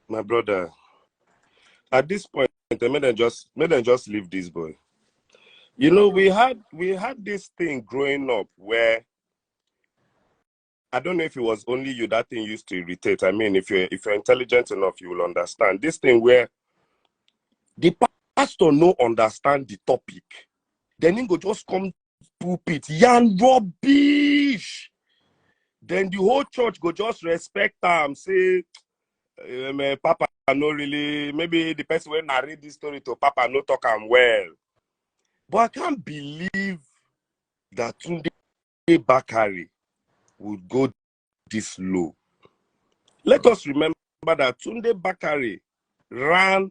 My brother, at this point, may them just leave this boy. You know, we had this thing growing up where I don't know if it was only you that thing used to irritate. I mean, if you're intelligent enough, you will understand this thing where the pastor no understand the topic, then he go just come pulpit yarn rubbish. Then the whole church go just respect him, say, Papa no really, maybe the person when narrate this story to Papa no talk him well. But I can't believe that Tunde Bakare would go this low. Let us remember that Tunde Bakare ran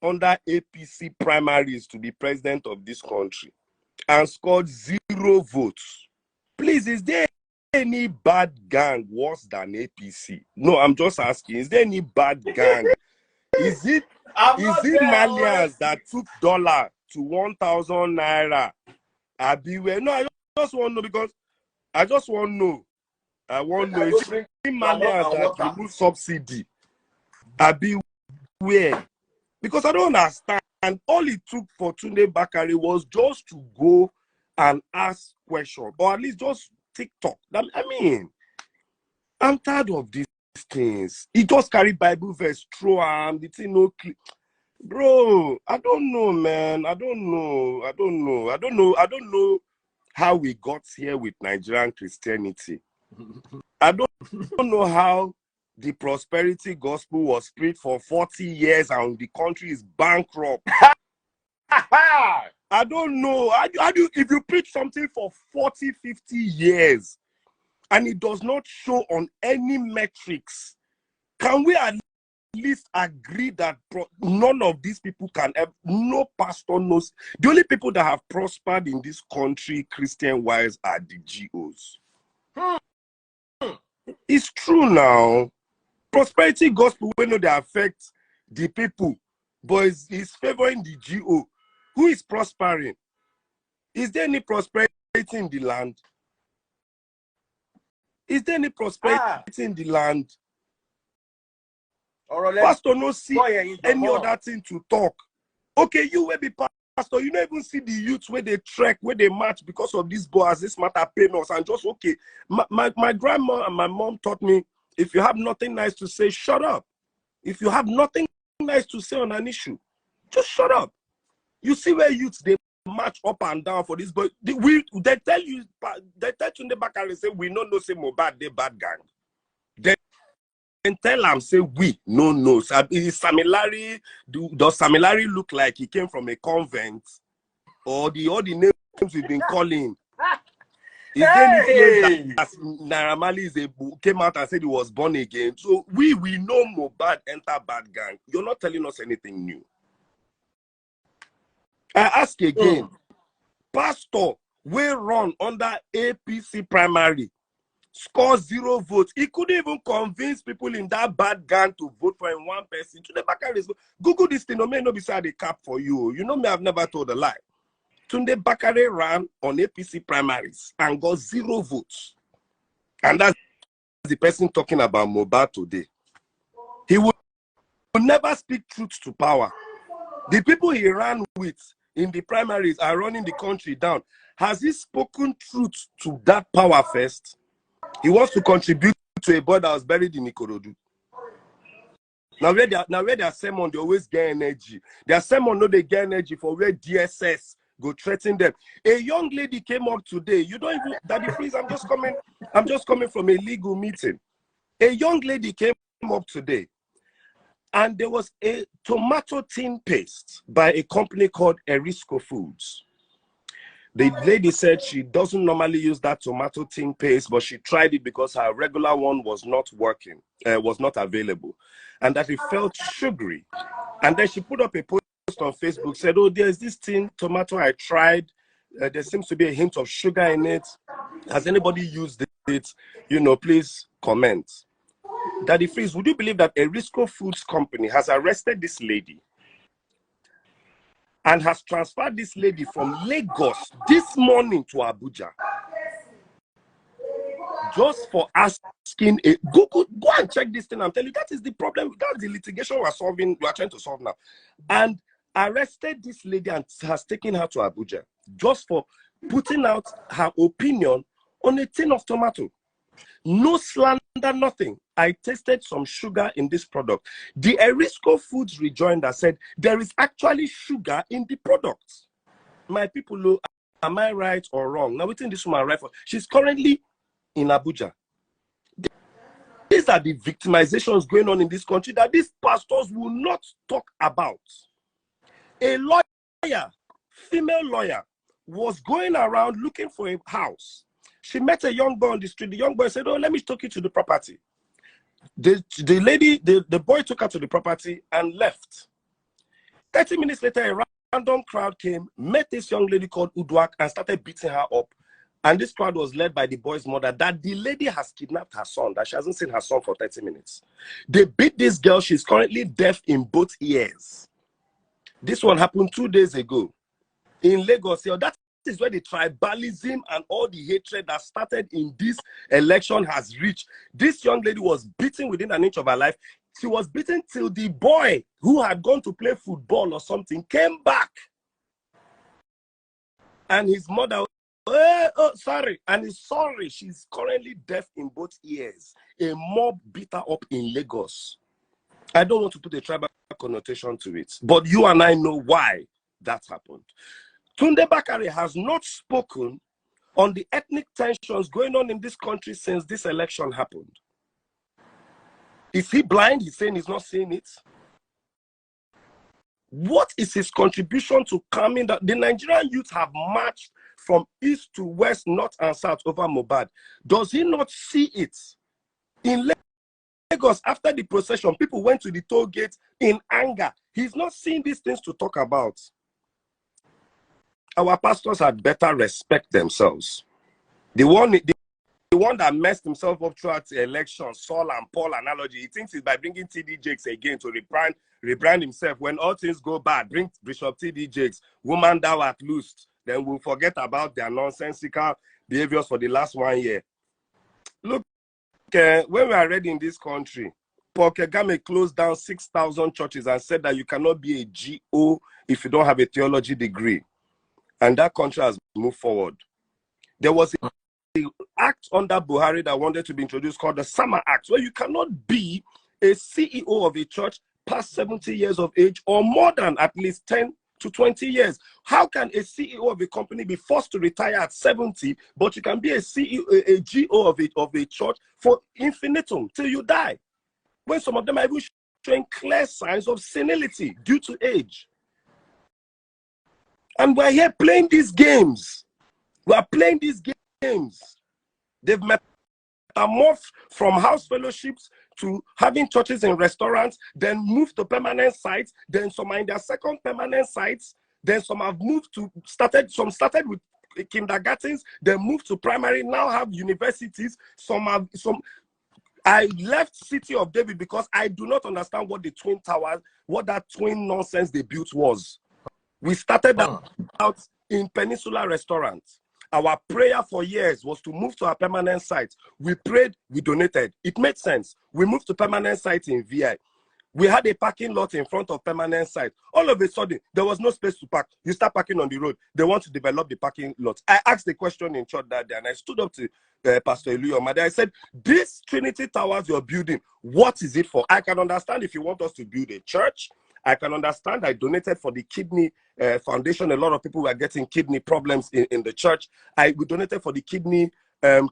under APC primaries to be president of this country and scored 0 votes. Please, is there any bad gang worse than APC? No, I'm just asking. Is there any bad gang? Is it Malians that took dollar to 1,000 naira? No, I just want to know because I just want to know. I want to know. Is it Malians that remove subsidy? Where? Because I don't understand. And all it took for Tunde Bakare was just to go and ask questions, or at least just TikTok. I mean, I'm tired of these things. He just carry Bible verse, throw him, the thing no clip. Bro, I don't know, man. I don't know how we got here with Nigerian Christianity. I don't know how the prosperity gospel was preached for 40 years and the country is bankrupt. I don't know. If you preach something for 40, 50 years and it does not show on any metrics, can we at least agree that none of these people can have, no pastor knows? The only people that have prospered in this country, Christian-wise, are the GOs. It's true now. Prosperity gospel, we know they affect the people, but it's favoring the GO. Who is prospering? Is there any prosperity in the land? Is there any prosperity in the land? Pastor no see any other thing to talk. Okay, you will be pastor. You don't even see the youths where they trek, where they march because of this boys, this matter pain us, and just okay. My grandma and my mom taught me, if you have nothing nice to say, shut up. If you have nothing nice to say on an issue, just shut up. You see where youths they march up and down for this, but they tell Tunde Bakare say we no know say MohBad they bad gang. Then tell them say we no know. Does Samilari look like he came from a convent, or all the names we've been calling? Is there any that Naira Marley came out and said he was born again? So we know MohBad enter bad gang. You're not telling us anything new. I ask again, pastor will run under APC primary, score 0 votes. He couldn't even convince people in that bad gang to vote for him, one person. Tunde Bakare, Google this thing, no may not be beside the cap for you. You know me, I've never told a lie. Tunde Bakare ran on APC primaries and got 0 votes. And that's the person talking about MohBad today. He would never speak truth to power. The people he ran with in the primaries are running the country down. Has he spoken truth to that power first? He wants to contribute to a boy that was buried in Ikorodu. Now where their sermon, they always get energy. Their sermon, no, they get energy for where DSS go threaten them. A young lady came up today. You don't even, Daddy, please, I'm just coming from a legal meeting. A young lady came up today, and there was a tomato tin paste by a company called Erisco Foods. The lady said she doesn't normally use that tomato tin paste, but she tried it because her regular one was not working, was not available, and that it felt sugary. And then she put up a post on Facebook, said, oh, there's this tin tomato I tried. There seems to be a hint of sugar in it. Has anybody used it? You know, please comment. Daddy Freeze, would you believe that Erisco Foods company has arrested this lady and has transferred this lady from Lagos this morning to Abuja? just for asking go and check this thing. I'm telling you, that is the problem. That's the litigation we're trying to solve now. And arrested this lady and has taken her to Abuja just for putting out her opinion on a tin of tomato. No slander, nothing. I tasted some sugar in this product. The Erisco Foods rejoinder said there is actually sugar in the product. My people, am I right or wrong? Now, within this woman right for, she's currently in Abuja. These are the victimizations going on in this country that these pastors will not talk about. A lawyer, female lawyer, was going around looking for a house. She met a young boy on the street. The young boy said, "Oh, let me take you to the property." The boy took her to the property and left. 30 minutes later, a random crowd came, met this young lady called Udwak and started beating her up. And this crowd was led by the boy's mother, that the lady has kidnapped her son, that she hasn't seen her son for 30 minutes. They beat this girl. She's currently deaf in both ears. This one happened 2 days ago in Lagos. That is where the tribalism and all the hatred that started in this election has reached. This young lady was beaten within an inch of her life. She was beaten till the boy who had gone to play football or something came back. And his mother, sorry. And he's sorry. She's currently deaf in both ears. A mob beat her up in Lagos. I don't want to put a tribal connotation to it, but you and I know why that happened. Tunde Bakare has not spoken on the ethnic tensions going on in this country since this election happened. Is he blind? He's saying he's not seeing it. What is his contribution to calming that? The Nigerian youth have marched from east to west, north and south over MohBad. Does he not see it? In Lagos, after the procession, people went to the toll gate in anger. He's not seeing these things to talk about. Our pastors had better respect themselves. The one that messed himself up throughout the election, Saul and Paul analogy, he thinks it's by bringing TD Jakes again to rebrand himself. When all things go bad, bring Bishop TD Jakes, woman thou art loosed. Then we'll forget about their nonsensical behaviors for the last 1 year. Look, when we are ready in this country, Paul Kagame closed down 6,000 churches and said that you cannot be a GO if you don't have a theology degree. And that country has moved forward. There was an act under Buhari that wanted to be introduced called the Summer Act, where you cannot be a CEO of a church past 70 years of age or more than at least 10 to 20 years. How can a CEO of a company be forced to retire at 70, but you can be a CEO, a GO of a church for infinitum till you die? When some of them are even showing clear signs of senility due to age. And we're here playing these games. We are playing these games. They've metamorphed from house fellowships to having churches in restaurants, then moved to permanent sites, then some are in their second permanent sites, then some have moved to, started with kindergartens, then moved to primary, now have universities, I left City of David because I do not understand what the Twin Towers, what that twin nonsense they built was. We started out in Peninsula restaurants. Our prayer for years was to move to our permanent site. We prayed, we donated. It made sense. We moved to permanent site in VI. We had a parking lot in front of permanent site. All of a sudden, there was no space to park. You start parking on the road. They want to develop the parking lot. I asked the question in church that day, and I stood up to Pastor Eluyomade. I said, this Trinity Towers you're building, what is it for? I can understand if you want us to build a church. I can understand. I donated for the kidney foundation. A lot of people were getting kidney problems in the church. We donated for the kidney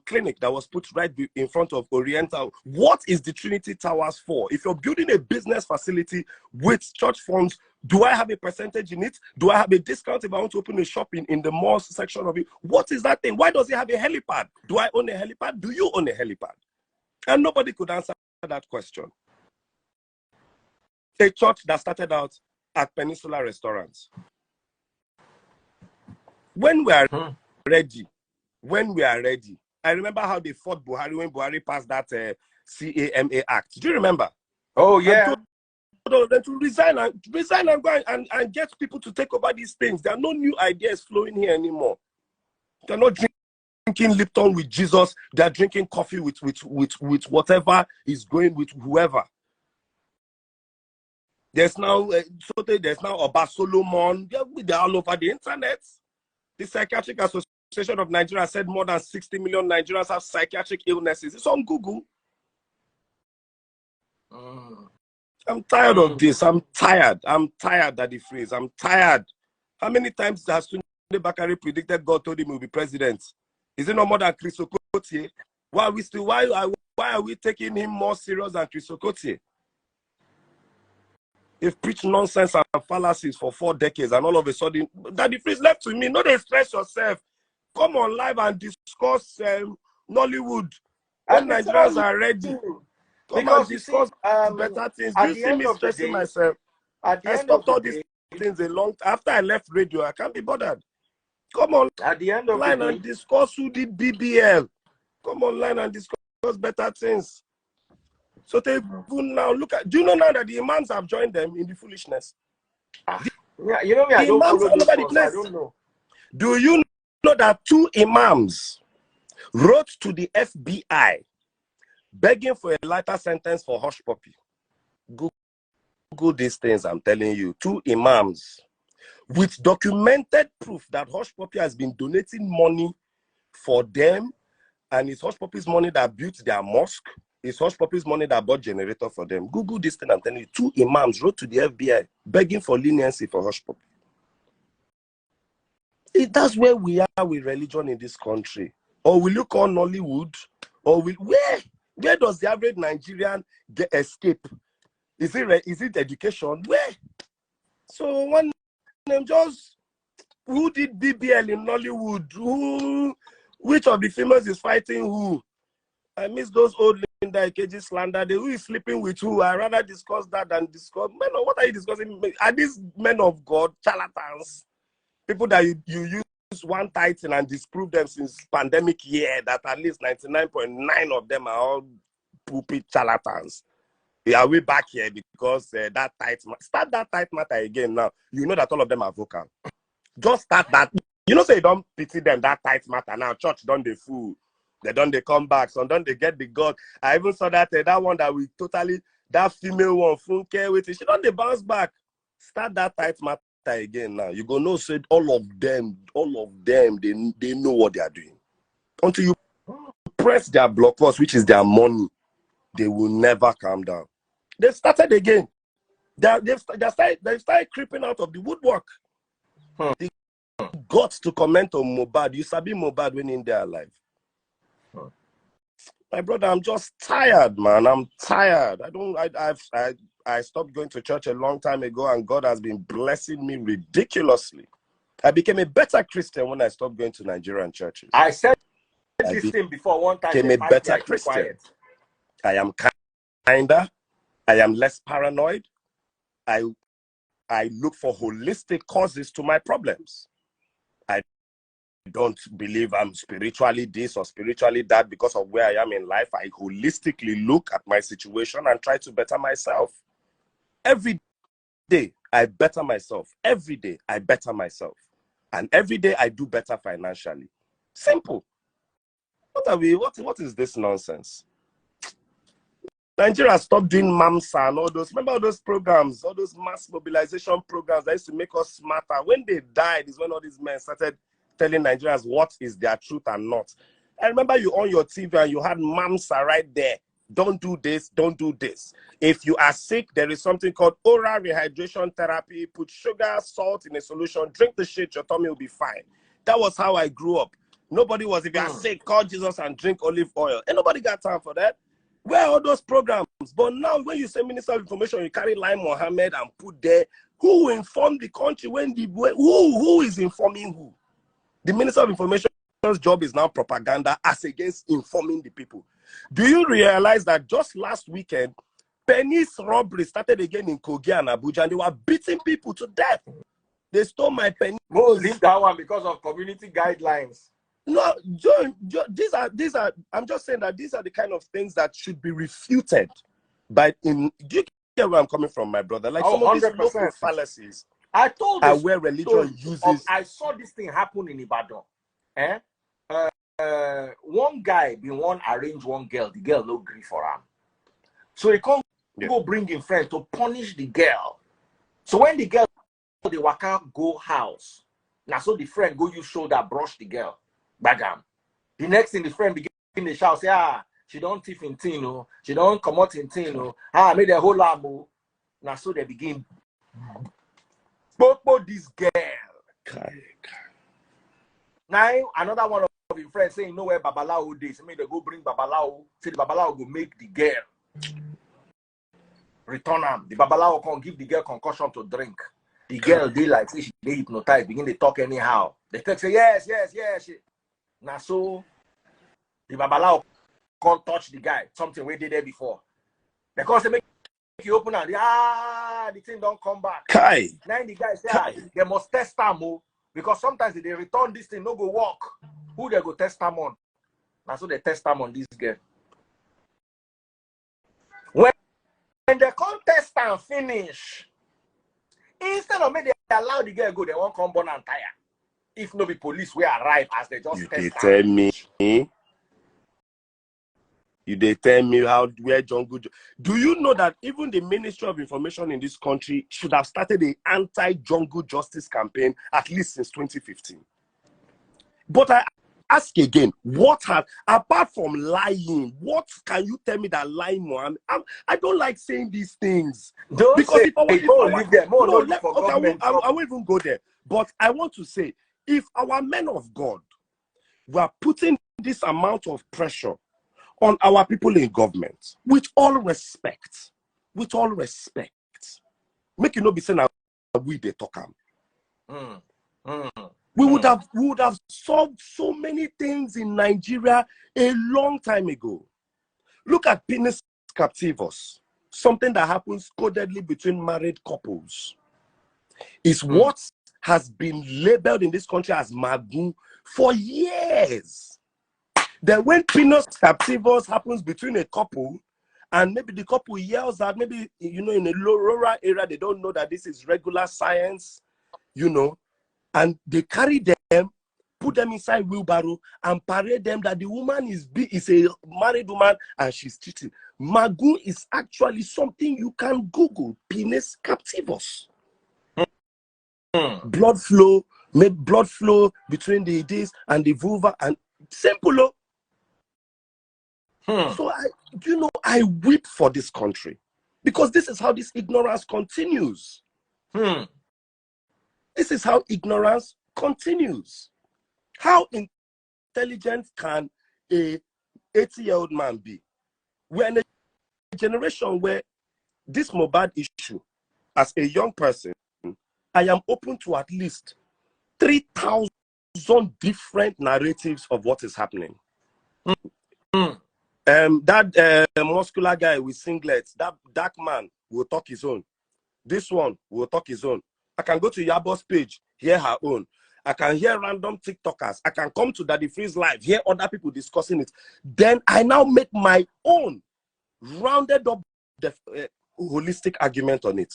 clinic that was put right in front of Oriental. What is the Trinity Towers for? If you're building a business facility with church funds, do I have a percentage in it? Do I have a discount if I want to open a shop in the mall section of it? What is that thing? Why does it have a helipad? Do I own a helipad? Do you own a helipad? And nobody could answer that question. A church that started out at Peninsula restaurants. When we are ready, I remember how they fought Buhari when Buhari passed that CAMA Act. Do you remember? Oh, yeah. Then to resign and go and get people to take over these things. There are no new ideas flowing here anymore. They're not drinking Lipton with Jesus. They're drinking coffee with whatever is going with whoever. There's now there's now Oba Solomon. They're all over the internet. The Psychiatric Association of Nigeria said more than 60 million Nigerians have psychiatric illnesses. It's on Google. I'm tired of this. I'm tired. I'm tired, Daddy Freeze. I'm tired. How many times has Tunde Bakare predicted God told him he will be president? Is it no more than Chris Okotie? Why are we taking him more serious than Chris Okotie? They've preached nonsense and fallacies for 4 decades, and all of a sudden, Daddy Freeze, left to me. No, they stress yourself. Come on live and discuss Nollywood when Nigerians are ready. Come and discuss better things. Do you see me stressing myself? I stopped all these things a long time. After I left radio, I can't be bothered. Come on at the end of line the day, and discuss who did BBL. Come online and discuss better things. So they now look at. Do you know now that the imams have joined them in the foolishness? Yeah, you know me. I don't follow those ones. I don't know. Do you know that 2 imams wrote to the FBI begging for a lighter sentence for hush puppy? Google these things. I'm telling you, 2 imams with documented proof that hush puppy has been donating money for them, and it's hush puppy's money that built their mosque. It's hush puppy's money that bought generator for them. Google this thing. I'm telling you, 2 imams wrote to the FBI begging for leniency for hush puppy. That's where we are with religion in this country. Or will you call Nollywood? Or where does the average Nigerian escape? Is it education? Where? So one name just, who did BBL in Nollywood? Which of the females is fighting who? I miss those old Linda Ikeji slander. Who is sleeping with who? I rather discuss that than discuss. Men, what are you discussing? Are these men of God charlatans? People that you use one title and disprove them since pandemic year that at least 99.9 of them are all pulpit charlatans. Are we back here because that tight start that tight matter again now? You know that all of them are vocal. Just start that. You know, say don't pity them that tight matter now. Church done the fool. They done they come back. So don't they get the God? I even saw that that one that we totally that female one Funke with it. She don't they bounce back. Start that tight matter again now. You go know said all of them, they know what they are doing. Until you press their blockers, which is their money, they will never calm down. They've started again. They've started creeping out of the woodwork. They got to comment on MohBad. You sabi MohBad when in there alive. My brother, I'm just tired, man. I'm tired. I stopped going to church a long time ago, and God has been blessing me ridiculously. I became a better Christian when I stopped going to Nigerian churches. I said this thing before one time. Became a better Christian. I am kinder. I am less paranoid. I look for holistic causes to my problems. I don't believe I'm spiritually this or spiritually that because of where I am in life. I holistically look at my situation and try to better myself. Every day, I better myself. Every day, I better myself. And every day, I do better financially. Simple. What is this nonsense? Nigeria stopped doing MAMSA and all those. Remember all those programs, all those mass mobilization programs that used to make us smarter. When they died is when all these men started telling Nigerians what is their truth and not. I remember you on your TV and you had MAMSA right there. Don't do this, don't do this. If you are sick, there is something called oral rehydration therapy. Put sugar, salt in a solution, drink the shit, your tummy will be fine. That was how I grew up. Nobody was, if you are sick, call Jesus and drink olive oil. And nobody got time for that. Where are all those programs? But now when you say Minister of Information, you carry Lai Mohammed and put there, who will inform the country who is informing who? The Minister of Information's job is now propaganda as against informing the people. Do you realize that just last weekend, pennies robbery started again in Kogi and Abuja, and they were beating people to death? They stole my pennies. Leave that one because of community guidelines. No, these are. I'm just saying that these are the kind of things that should be refuted. Do you get where I'm coming from, my brother? Like some of these local fallacies. I told you where religion uses. I saw this thing happen in Ibadan. one guy been one arrange one girl, the girl no agree for him. So he can't go bring him friend to punish the girl. So when the girl they waka go house, now so the friend go use shoulder brush the girl, bagam. The next thing the friend begin the shout say she don't thief in tin, oh, she don't come out in tin, oh, made a whole lot more. Now so they begin popo this girl. Now another one of his friends saying, "No where Babalawo is." May they go bring Babalawo. Say the Babalawo go make the girl return him. The Babalawo can give the girl concussion to drink. The girl they like say she they hypnotized, begin to talk anyhow. The text say yes. Now so the Babalawo can't touch the guy. Something we did there before. Because they make you open and the thing don't come back. Now the guy say they must test them more. Because sometimes if they return this thing, no go work. Who they go test them on? And so they test them on this girl. When they come test and finish, instead of me they allow the girl go, they won't come born and tire. If no be police, we arrive as they just test tell me. They tell me how where jungle. Do you know that even the Ministry of Information in this country should have started the anti-jungle justice campaign at least since 2015? But I ask again, what have, apart from lying, what can you tell me that lying, Mohammed? I don't like saying these things. Don't because say, I won't even go there. But I want to say, if our men of God were putting this amount of pressure on our people in government, with all respect, make you not be saying we they talk we would have solved so many things in Nigeria a long time ago. Look at penis captivus, something that happens codedly between married couples. Is what has been labeled in this country as magu for years. Then when penis captivus happens between a couple, and maybe the couple yells out, maybe, in a rural area, they don't know that this is regular science, and they carry them, put them inside wheelbarrow, and parade them that the woman is a married woman and she's cheating. Magu is actually something you can Google, penis captivus. Blood flow between the this and the vulva, and simple. So I weep for this country because this is how this ignorance continues. This is how ignorance continues. How intelligent can a 80-year-old man be? We're in a generation where this MohBad issue, as a young person, I am open to at least 3,000 different narratives of what is happening. That muscular guy with singlets, that dark man will talk his own. This one will talk his own. I can go to Yabo's page, hear her own. I can hear random TikTokers. I can come to Daddy Free's live, hear other people discussing it. Then I now make my own rounded up holistic argument on it.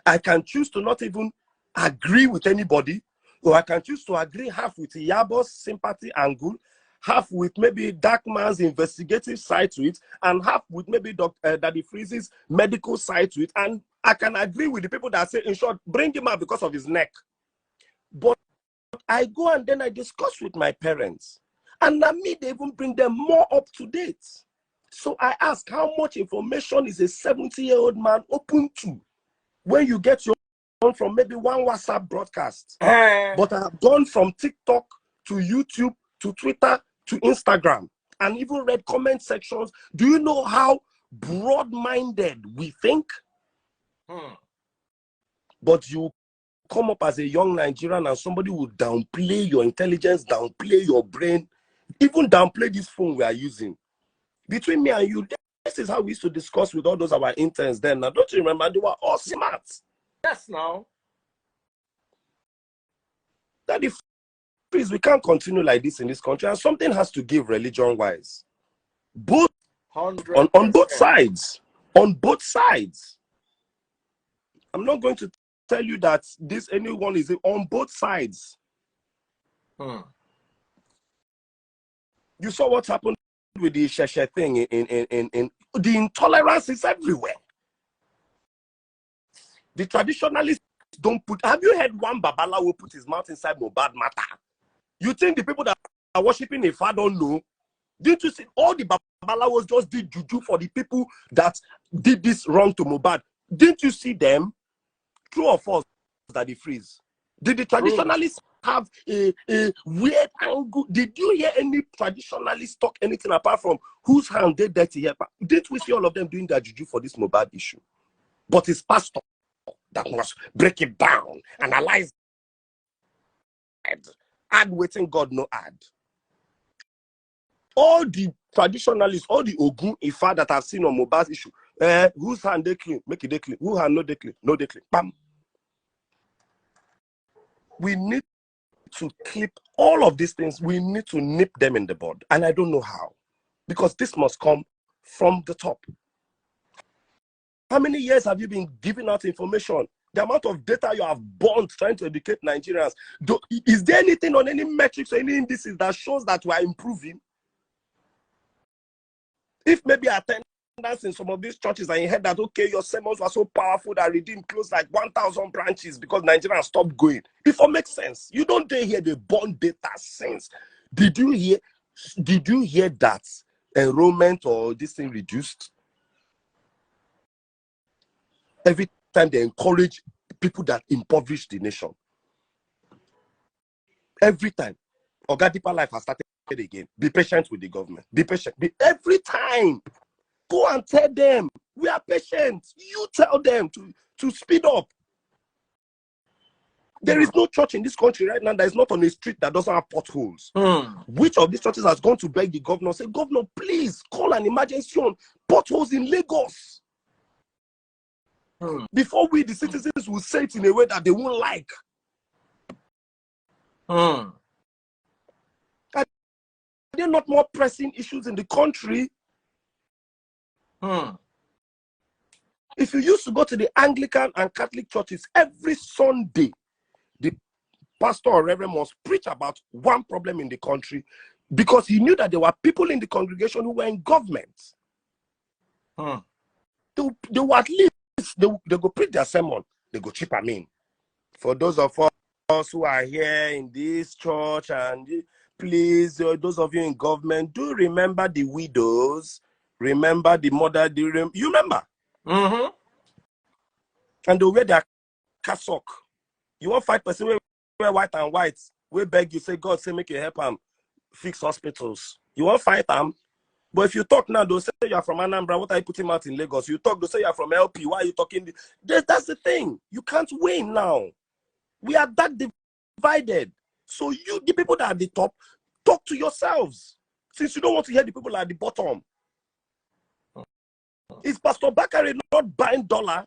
I can choose to not even agree with anybody, or I can choose to agree half with Yabo's sympathy angle, half with maybe Dark Man's investigative side to it, and half with maybe Daddy Freeze's medical side to it. And I can agree with the people that say, in short, bring him out because of his neck. But I go and then I discuss with my parents. And now me, they even bring them more up to date. So I ask, how much information is a 70-year-old man open to when you get your own from maybe one WhatsApp broadcast? But I have gone from TikTok to YouTube to Twitter to Instagram and even read comment sections. Do you know how broad-minded we think? But you come up as a young Nigerian and somebody will downplay your intelligence, downplay your brain, even downplay this phone we are using. Between me and you, this is how we used to discuss with all those our interns then. Now, don't you remember? They were all smart. Yes, now. Daddy Freeze, we can't continue like this in this country, and something has to give religion-wise. Both on both sides. On both sides. I'm not going to tell you that anyone is on both sides. You saw what happened with the Sheshe thing in the intolerance is everywhere. The traditionalists don't put. Have you heard one Babala will put his mouth inside MohBad matter? You think the people that are worshiping Ifa don't know? Didn't you see all the Babalawos just did juju for the people that did this wrong to MohBad? Didn't you see them? True or false that they freeze? Did the traditionalists have a weird angle? Did you hear any traditionalists talk anything apart from whose hand they dirty here? Didn't we see all of them doing their juju for this MohBad issue? But it's pastor that must break it down, analyze, add waiting God no add. All the traditionalists, all the Ogun Ifa that I've seen on MohBad's issue, whose hand they clean, make it they clean. Who hand no they clean, no they clean. Bam. We need to clip all of these things. We need to nip them in the bud, and I don't know how, because this must come from the top. How many years have you been giving out information? The amount of data you have burnt trying to educate Nigerians. Is there anything on any metrics or any indices that shows that we are improving? If maybe attendance in some of these churches and you heard that, okay, your sermons were so powerful that Redeemed closed like 1,000 branches because Nigerians stopped going. If it makes sense, you don't hear the burn data since. Did you hear that enrollment or this thing reduced? Every time they encourage people that impoverish the nation. Every time. Oga Deeper Life has started again. Be patient with the government. Be patient. Every time. Go and tell them, we are patient. You tell them to speed up. There is no church in this country right now that is not on a street that doesn't have potholes. Which of these churches has gone to beg the governor, say, Governor, please call an emergency on potholes in Lagos? Before we, the citizens, will say it in a way that they won't like. Are there not more pressing issues in the country? If you used to go to the Anglican and Catholic churches every Sunday, the pastor or reverend must preach about one problem in the country because he knew that there were people in the congregation who were in government. They were at least, they go preach their sermon, they go chip them in. For those of us who are here in this church, and please, those of you in government, do remember the widows, remember the mother, you remember? And they wear their cassock. You want 5% wear white and white, we beg you, say, God, say, make you help them fix hospitals. You want fight them? But if you talk now, they'll say you are from Anambra. What are you putting out in Lagos? You talk, they'll say you are from LP. Why are you talking? That's the thing. You can't win now. We are that divided. So you, the people that are at the top, talk to yourselves. Since you don't want to hear the people at the bottom. Is Pastor Bakare not buying dollar?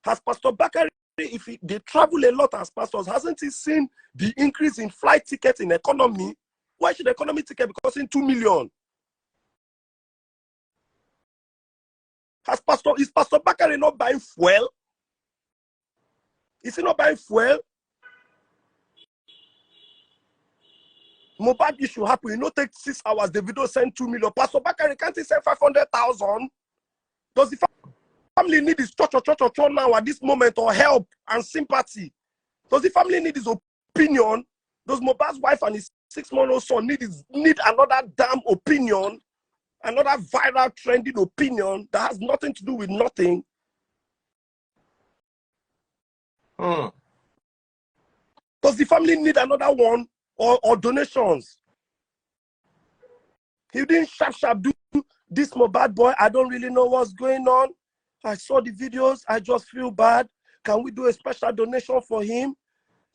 Has Pastor Bakare, if they travel a lot as pastors, hasn't he seen the increase in flight tickets in economy? Why should economy ticket be costing 2 million? Is Pastor Bakare not buying fuel? Is he not buying fuel? MohBad issue happen. You know, take 6 hours. The video send 2 million. Pastor Bakare can't he send 500,000? Does the family need his church now at this moment, or help and sympathy? Does the family need his opinion? Does MohBad's wife and his 6-month-old son need another damn opinion? Another viral trending opinion that has nothing to do with nothing? Does the family need another one, or donations? He didn't sharp do this MohBad boy. I don't really know what's going on. I saw the videos. I just feel bad. Can we do a special donation for him?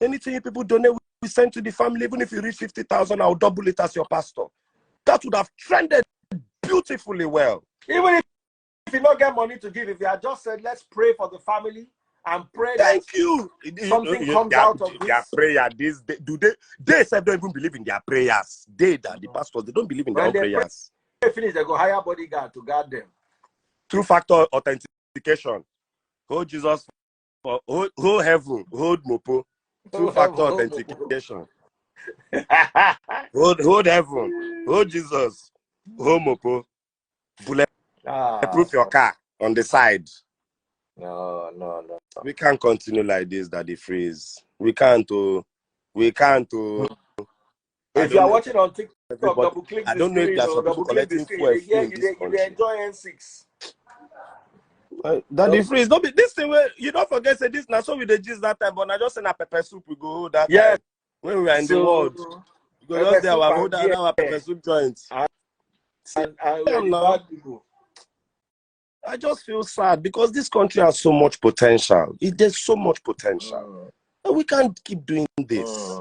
Anything you people donate, we send to the family. Even if you reach 50,000, I'll double it as your pastor. That would have trended beautifully well. Even if you don't get money to give, if you had just said, let's pray for the family and pray Thank that you. something comes out of their this. prayer. They don't even believe in their prayers. The pastors, they don't believe in their own prayers. When they finish, they go hire bodyguard to guard them. True factor authentication. Hold Jesus for hold heaven, hold Mopo. True factor authentication. Hold heaven. Hold Jesus. Hold Mopo. Bulletproof your car on the side. No. We can't continue like this, Daddy Freeze. We can't. If you are watching on TikTok, double click I the don't know if screen. they're supposed to collecting fuel in this You country. enjoy N6. Daddy Freeze, don't be this thing where you don't forget say this now. So we the gist that time, but I just send a pepper soup we go that time when we were in the world. Because just there our pepper soup joints. And bad people. I just feel sad because this country has so much potential. There's so much potential. And we can't keep doing this.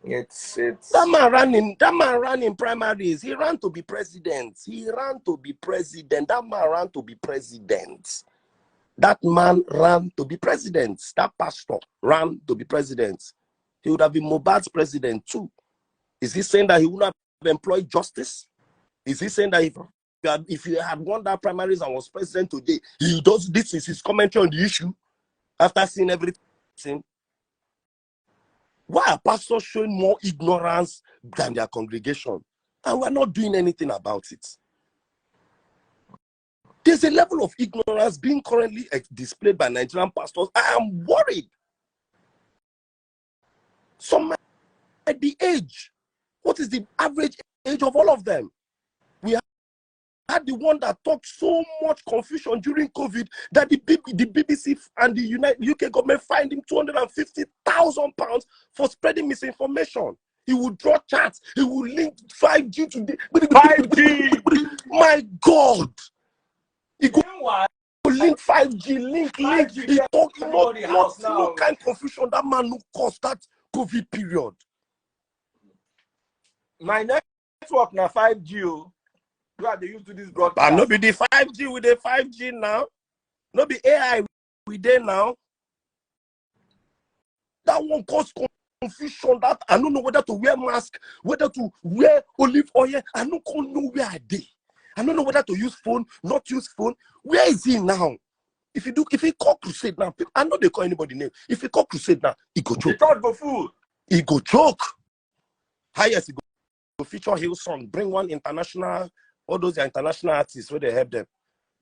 It's that man ran in primaries. He ran to be president. That man ran to be president. That man ran to be president. That pastor ran to be president. He would have been MohBad's president too. Is he saying that he would not have employed justice? Is he saying that if he had won that primaries and was president today, he does this is his commentary on the issue after seeing everything? Why are pastors showing more ignorance than their congregation? And we're not doing anything about it. There's a level of ignorance being currently displayed by Nigerian pastors. I am worried. Some at the age. What is the average age of all of them? We had the one that talked so much confusion during COVID that the BBC and the UK government fined him £250,000 for spreading misinformation. He would draw charts. He would link 5G to the 5G. My God. He could link 5G, link. He talked no kind of confusion that man who caused that COVID period. My network now 5G. They use to this broadcast. But not be the 5G with the 5G now. Not be AI with them now. That one caused confusion. That I don't know whether to wear mask, whether to wear olive oil. I don't know where I did. I don't know whether to use phone, not use phone. Where is he now? If he call crusade now, I know they call anybody name. If he call crusade now, he go joke. He go joke. Highest he go feature Hillsong, bring one international. All those are international artists where they help them.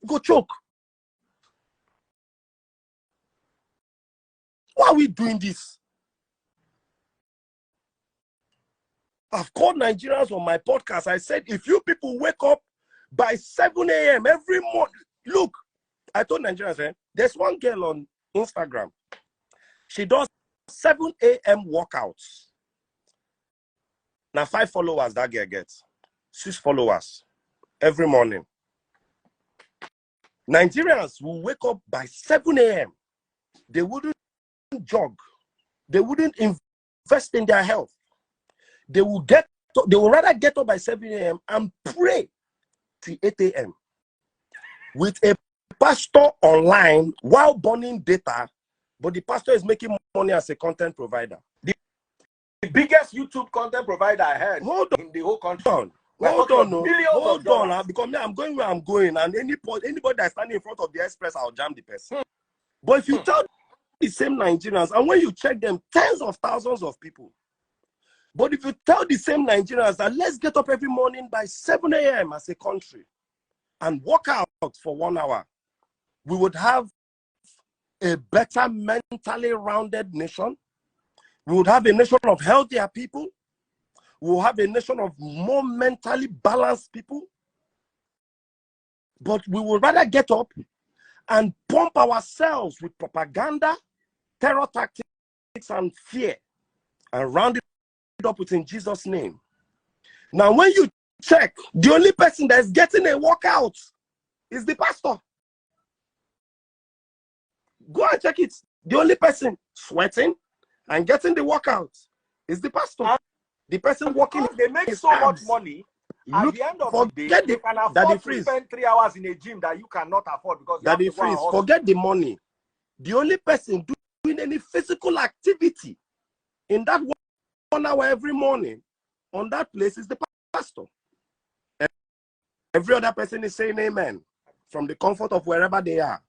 Go choke. Why are we doing this? I've called Nigerians on my podcast. I said, if you people wake up by 7 a.m. every morning, look, I told Nigerians, there's one girl on Instagram. She does 7 a.m. workouts. Now 5 followers that girl gets. 6 followers. Every morning. Nigerians will wake up by 7 a.m. They wouldn't jog. They wouldn't invest in their health. They will rather get up by 7 a.m. and pray till 8 a.m. with a pastor online while burning data, but the pastor is making money as a content provider. The biggest YouTube content provider I heard in the whole country. Hold on, because I'm going where I'm going, and anybody that's standing in front of the express, I'll jam the person. But if you tell the same Nigerians, and when you check them, tens of thousands of people. But if you tell the same Nigerians that let's get up every morning by 7 a.m. as a country and work out for 1 hour, we would have a better mentally rounded nation. We would have a nation of healthier people. We'll have a nation of more mentally balanced people. But we would rather get up and pump ourselves with propaganda, terror tactics, and fear, and round it up with in Jesus' name. Now, when you check, the only person that's getting a workout is the pastor. Go and check it. The only person sweating and getting the workout is the pastor. The person working, they make so much money. At the end of the day, they can afford to spend 3 hours in a gym that you cannot afford because you have to go and hustle. Forget the money. The only person doing any physical activity in that 1 hour every morning on that place is the pastor. Every other person is saying amen from the comfort of wherever they are.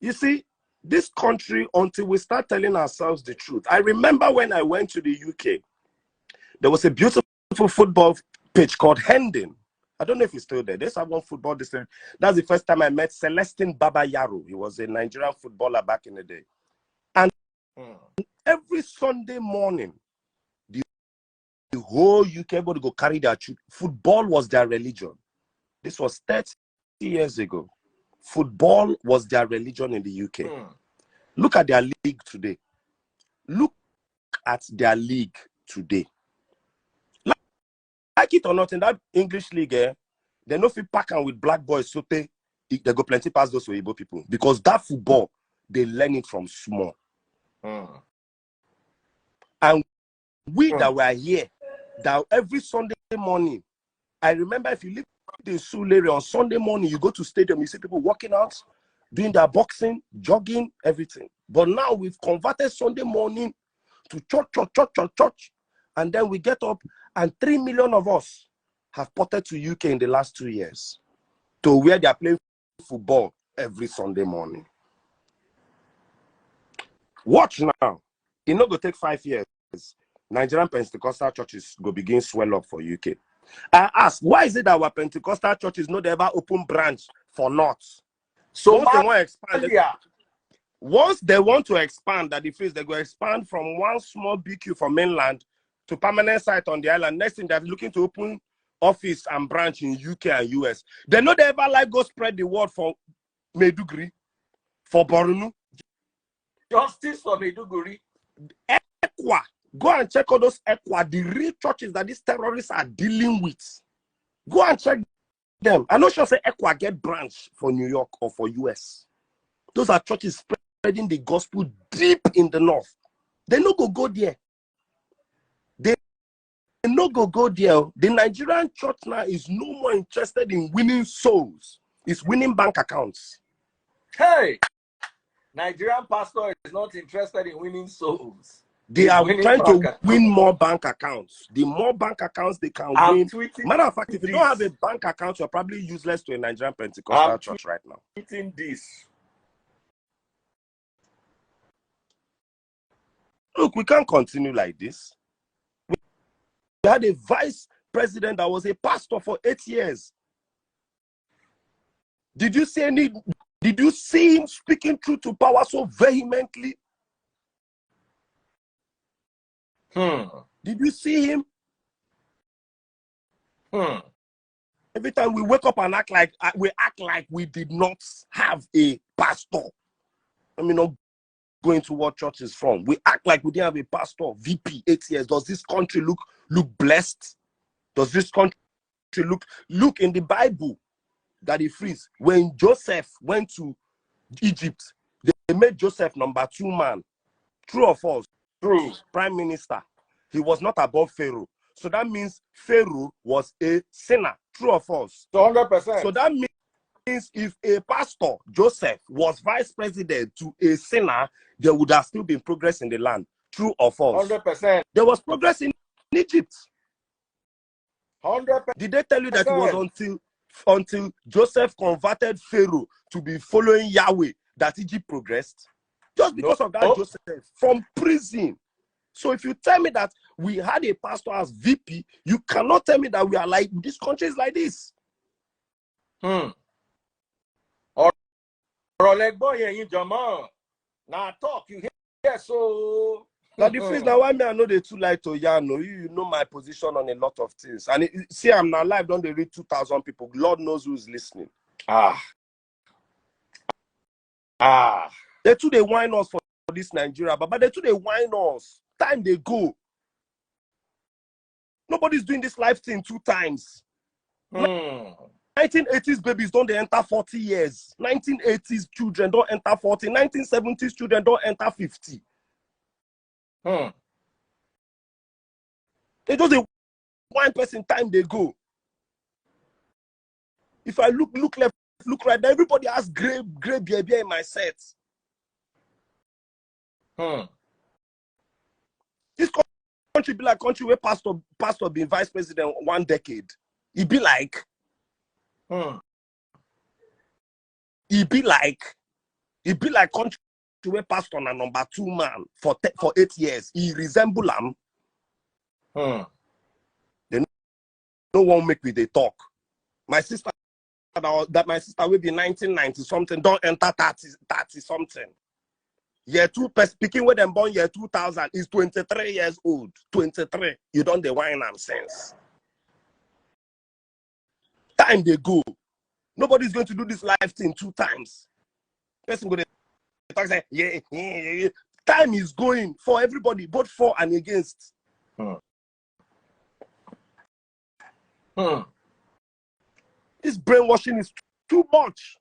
You see, this country until we start telling ourselves the truth. I remember when I went to the UK, there was a beautiful football pitch called Hendon. I don't know if it's still there. There's one football district. That's the first time I met Celestine Babayaro. He was a Nigerian footballer back in the day. And every Sunday morning, the whole UK everybody go carry their children. Football was their religion. This was 30 years ago. Football was their religion in the UK. Look at their league today. Look at their league today. Like it or not, in that English league, they no fit pack with black boys, so they go plenty past those Igbo people. Because that football, they learn it from small. And we that were here, that every Sunday morning, I remember if you live in Sulere on Sunday morning, you go to stadium, you see people walking out, doing their boxing, jogging, everything. But now we've converted Sunday morning to church. And then we get up and 3 million of us have ported to UK in the last 2 years to where they are playing football every Sunday morning. Watch now. It not go take 5 years. Nigerian Pentecostal churches go begin swell up for UK. I ask, why is it that our Pentecostal churches not ever open branch for North? So once they want to expand, once they want to expand that the phase, they go expand from one small BQ from mainland to permanent site on the island. Next thing, they're looking to open office and branch in UK and US. They know they ever like go spread the word for Maiduguri, for Borno. Justice for Maiduguri. Ekwa. Go and check all those Ekwa, the real churches that these terrorists are dealing with. Go and check them. I'm not sure say Ekwa get branch for New York or for US. Those are churches spreading the gospel deep in the north. They no go there. They no go there. The Nigerian church now is no more interested in winning souls. It's winning bank accounts. Hey, Nigerian pastor is not interested in winning souls. They are trying to win more bank accounts. The more bank accounts they can win. Matter of fact, if you don't have a bank account, you're probably useless to a Nigerian Pentecostal church right now. Tweeting this. Look, we can't continue like this. We had a vice president that was a pastor for 8 years. Did you see him speaking truth to power so vehemently? Did you see him? Every time we wake up and act like we did not have a pastor. I mean, not going to what church is from. We act like we didn't have a pastor. VP 8 years. Does this country look blessed? Does this country look in the Bible that it frees? When Joseph went to Egypt, they made Joseph number 2 man. True or false? True. Prime minister. He was not above Pharaoh. So that means Pharaoh was a sinner. True or false? 100%. So that means if a pastor, Joseph, was vice president to a sinner, there would have still been progress in the land. True or false? 100%. There was progress in Egypt. 100%. Did they tell you that it was until Joseph converted Pharaoh to be following Yahweh that Egypt progressed? Just because of that Joseph from prison. So if you tell me that we had a pastor as VP, you cannot tell me that we are like, this country is like this. Now talk, you hear, so... Now the phrase now why me I know they too like to yarn. You know my position on a lot of things. And see, I'm now live, don't they read 2,000 people. Lord knows who's listening. They too they whine us for this Nigeria, but they too they whine us. Time they go. Nobody's doing this life thing 2 times. 1980s babies don't they enter 40 years. 1980s children don't enter 40. 1970s children don't enter 50. They just a one person time they go. If I look left, look right, now everybody has gray beer in my set. This country be like country where pastor been vice president 1 decade. It be like country a pastor and number 2 man for 8 years. He resemble him. They no one make me they talk. My sister that my sister will be 1990 something, don't enter 30 something. Year 2 speaking with them born year 2000 is 23 years old. 23. You don't the wine and sense. Time they go. Nobody's going to do this life thing 2 times. Person go to talk say, yeah. Time is going for everybody, both for and against. This brainwashing is too much.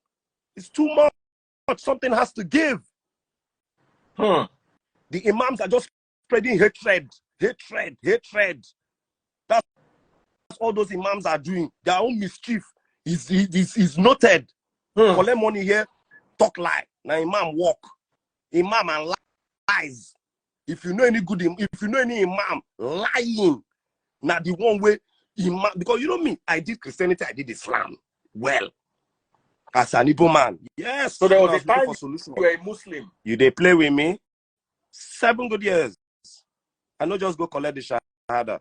It's too much. Something has to give. The imams are just spreading hatred. That's all those imams are doing. Their own mischief is noted. Collect money here, talk lie. Now imam walk. Imam and lies. If you know any good, if you know any imam lying, now the one way imam, because you know me, I did Christianity, I did Islam. Well, as an Igbo man, yes. So there was a time for solution. you were a Muslim. You they play with me 7 good years. I not just go collect the shahada.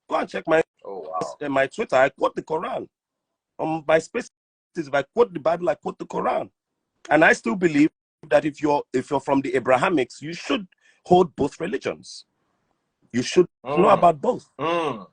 Go and check my my Twitter. I quote the Quran. On my spaces, if I quote the Bible, I quote the Quran. And I still believe that if you're from the Abrahamics, you should hold both religions. You should know about both. You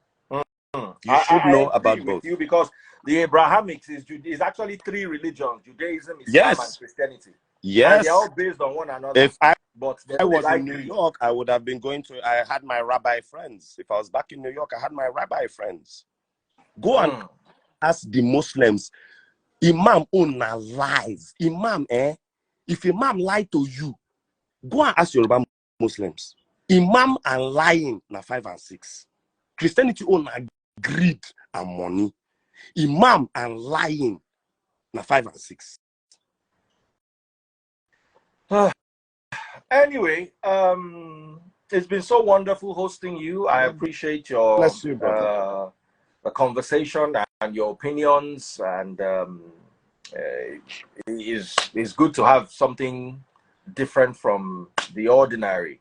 should know about both. You because the Abrahamics is actually 3 religions: Judaism, Islam, and Christianity. Yes. And they're all based on one another. If I was like in New York, I would have been going to. I had my rabbi friends. If I was back in New York, I had my rabbi friends. Go and ask the Muslims. Imam own lies. Imam, if Imam lie to you, go and ask Yoruba Muslims. Imam and lying na 5 and 6. Christianity own na greed and money. Imam and lying na 5 and 6. Anyway, it's been so wonderful hosting you. I appreciate your the conversation and your opinions, and it's good to have something different from the ordinary.